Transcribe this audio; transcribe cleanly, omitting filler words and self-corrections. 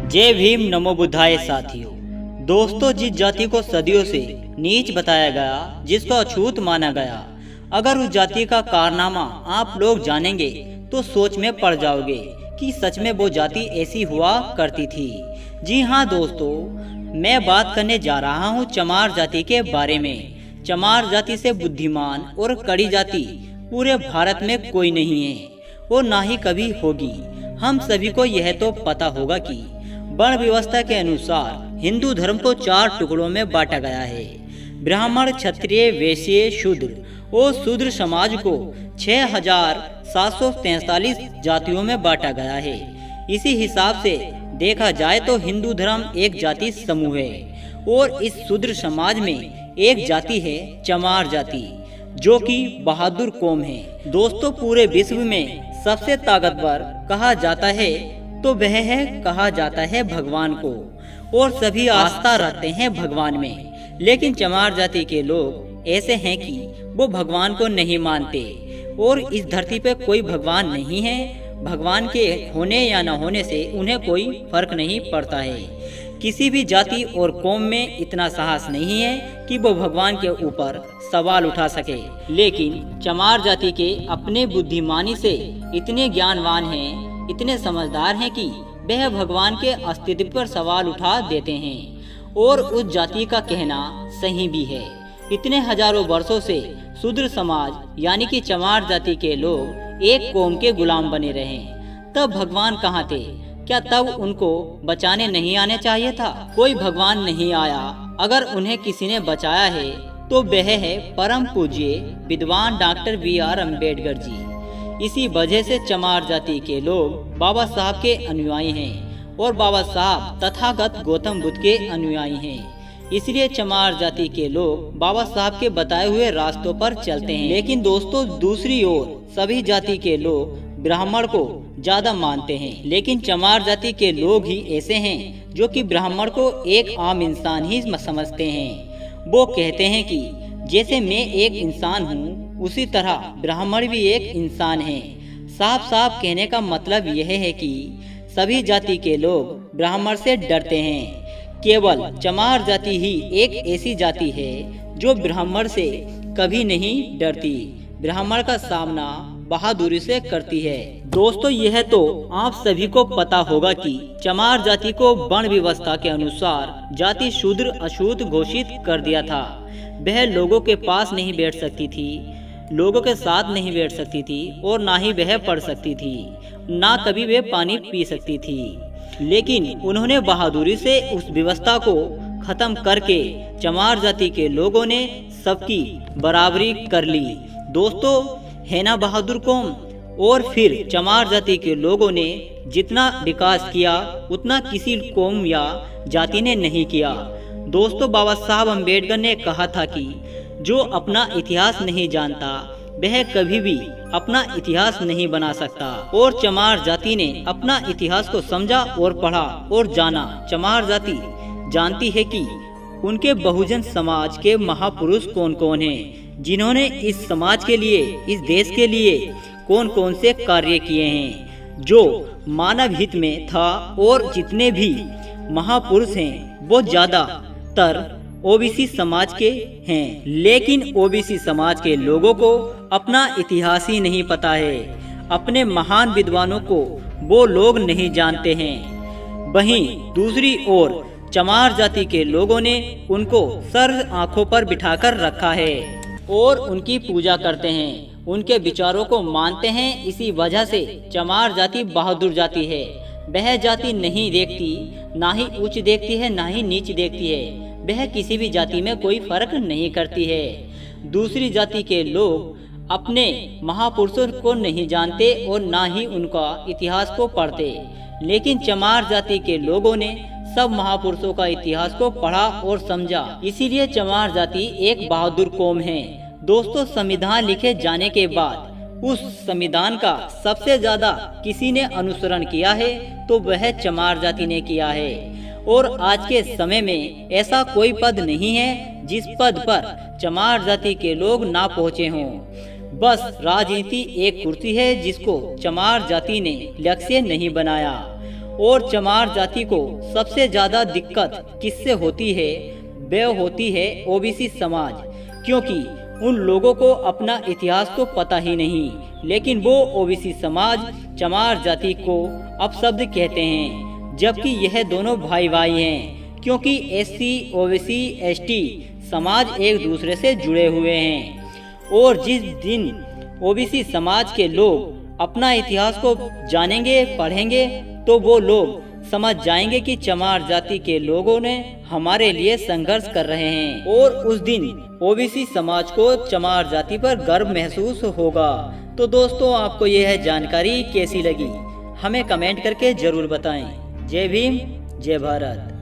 जय भीम नमो बुद्धाय साथियों। दोस्तों, जिस जाति को सदियों से नीच बताया गया, जिसको अछूत माना गया, अगर उस जाति का कारनामा आप लोग जानेंगे तो सोच में पड़ जाओगे कि सच में वो जाति ऐसी हुआ करती थी। जी हाँ दोस्तों, मैं बात करने जा रहा हूँ चमार जाति के बारे में। चमार जाति से बुद्धिमान और कड़ी जाति पूरे भारत में कोई नहीं है और ना ही कभी होगी। हम सभी को यह तो पता होगा कि वर्ण व्यवस्था के अनुसार हिंदू धर्म को 4 टुकड़ों में बांटा गया है। ब्राह्मण, क्षत्रिय, वैश्य, शूद्र और शूद्र समाज को 6743 जातियों में बांटा गया है। इसी हिसाब से देखा जाए तो हिंदू धर्म एक जाति समूह है और इस शूद्र समाज में एक जाति है चमार जाति, जो कि बहादुर कौम है। दोस्तों, पूरे विश्व में सबसे ताकतवर कहा जाता है तो वह है कहा जाता है भगवान को, और सभी आस्था रखते हैं भगवान में। लेकिन चमार जाति के लोग ऐसे हैं कि वो भगवान को नहीं मानते और इस धरती पे कोई भगवान नहीं है। भगवान के होने या न होने से उन्हें कोई फर्क नहीं पड़ता है। किसी भी जाति और कौम में इतना साहस नहीं है कि वो भगवान के ऊपर सवाल उठा सके। लेकिन चमार जाति के अपने बुद्धिमानी से इतने ज्ञानवान हैं, इतने समझदार हैं कि वह भगवान के अस्तित्व पर सवाल उठा देते हैं और उस जाति का कहना सही भी है। इतने हजारों वर्षों से शूद्र समाज यानी कि चमार जाति के लोग एक कौम के गुलाम बने रहे। तब भगवान कहाँ थे? क्या तब उनको बचाने नहीं आने चाहिए था? कोई भगवान नहीं आया। अगर उन्हें किसी ने बचाया है तो वह है परम पूज्य विद्वान डॉक्टर BR अम्बेडकर जी। इसी वजह से चमार जाति के लोग बाबा साहब के अनुयायी हैं और बाबा साहब तथागत गौतम बुद्ध के अनुयायी हैं। इसलिए चमार जाति के लोग बाबा साहब के बताए हुए रास्तों पर चलते हैं। लेकिन दोस्तों, दूसरी ओर सभी जाति के लोग ब्राह्मण को ज्यादा मानते हैं। लेकिन चमार जाति के लोग ही ऐसे हैं जो कि ब्राह्मण को एक आम इंसान ही समझते हैं। वो कहते हैं कि जैसे मैं एक इंसान हूँ, उसी तरह ब्राह्मण भी एक इंसान है। साफ साफ कहने का मतलब यह है कि सभी जाति के लोग ब्राह्मण से डरते हैं। केवल चमार जाति ही एक ऐसी जाति है जो ब्राह्मण से कभी नहीं डरती, ब्राह्मण का सामना बहादुरी से करती है। दोस्तों, यह तो आप सभी को पता होगा कि चमार जाति को वर्ण व्यवस्था के अनुसार जाति शूद्र अछूत घोषित कर दिया था। वह लोगों के पास नहीं बैठ सकती थी, लोगों के साथ नहीं बैठ सकती थी और ना ही वह पढ़ सकती थी, ना कभी वह पानी पी सकती थी। लेकिन उन्होंने बहादुरी से उस व्यवस्था को खत्म करके चमार जाति के लोगों ने सबकी बराबरी कर ली। दोस्तों, है ना बहादुर कौम। और फिर चमार जाति के लोगों ने जितना विकास किया उतना किसी कौम या जाति ने नहीं किया। दोस्तों, बाबा साहब अम्बेडकर ने कहा था कि जो अपना इतिहास नहीं जानता वह कभी भी अपना इतिहास नहीं बना सकता। और चमार जाति ने अपना इतिहास को समझा और पढ़ा और जाना। चमार जाति जानती है कि उनके बहुजन समाज के महापुरुष कौन कौन हैं, जिन्होंने इस समाज के लिए, इस देश के लिए कौन कौन से कार्य किए हैं जो मानव हित में था। और जितने भी महापुरुष हैं वो ज्यादातर OBC समाज के हैं। लेकिन OBC समाज के लोगों को अपना इतिहास ही नहीं पता है, अपने महान विद्वानों को वो लोग नहीं जानते हैं। वहीं दूसरी ओर चमार जाति के लोगों ने उनको सर आंखों पर बिठाकर रखा है और उनकी पूजा करते हैं, उनके विचारों को मानते हैं। इसी वजह से चमार जाति बहादुर जाति है। वह जाति नहीं देखती, ना ही उच्च देखती है, ना ही नीच देखती है। वह किसी भी जाति में कोई फर्क नहीं करती है। दूसरी जाति के लोग अपने महापुरुषों को नहीं जानते और ना ही उनका इतिहास को पढ़ते। लेकिन चमार जाति के लोगों ने सब महापुरुषों का इतिहास को पढ़ा और समझा। इसीलिए चमार जाति एक बहादुर कौम है। दोस्तों, संविधान लिखे जाने के बाद उस संविधान का सबसे ज्यादा किसी ने अनुसरण किया है तो वह चमार जाति ने किया है। और आज के समय में ऐसा कोई पद नहीं है जिस पद पर चमार जाति के लोग ना पहुँचे हों। बस राजनीति एक कुर्सी है जिसको चमार जाति ने लक्ष्य नहीं बनाया। और चमार जाति को सबसे ज्यादा दिक्कत किससे होती है? वह होती है ओबीसी समाज, क्योंकि उन लोगों को अपना इतिहास तो पता ही नहीं, लेकिन वो ओबीसी समाज चमार जाति को अपशब्द कहते हैं, जबकि यह दोनों भाई भाई हैं, क्योंकि एससी, ओबीसी, एसटी समाज एक दूसरे से जुड़े हुए हैं। और जिस दिन ओबीसी समाज के लोग अपना इतिहास को जानेंगे, पढ़ेंगे, तो वो लोग समझ जाएंगे कि चमार जाति के लोगों ने हमारे लिए संघर्ष कर रहे हैं, और उस दिन ओबीसी समाज को चमार जाति पर गर्व महसूस होगा। तो दोस्तों, आपको यह जानकारी कैसी लगी हमें कमेंट करके जरूर बताएं। जय भीम, जय भारत।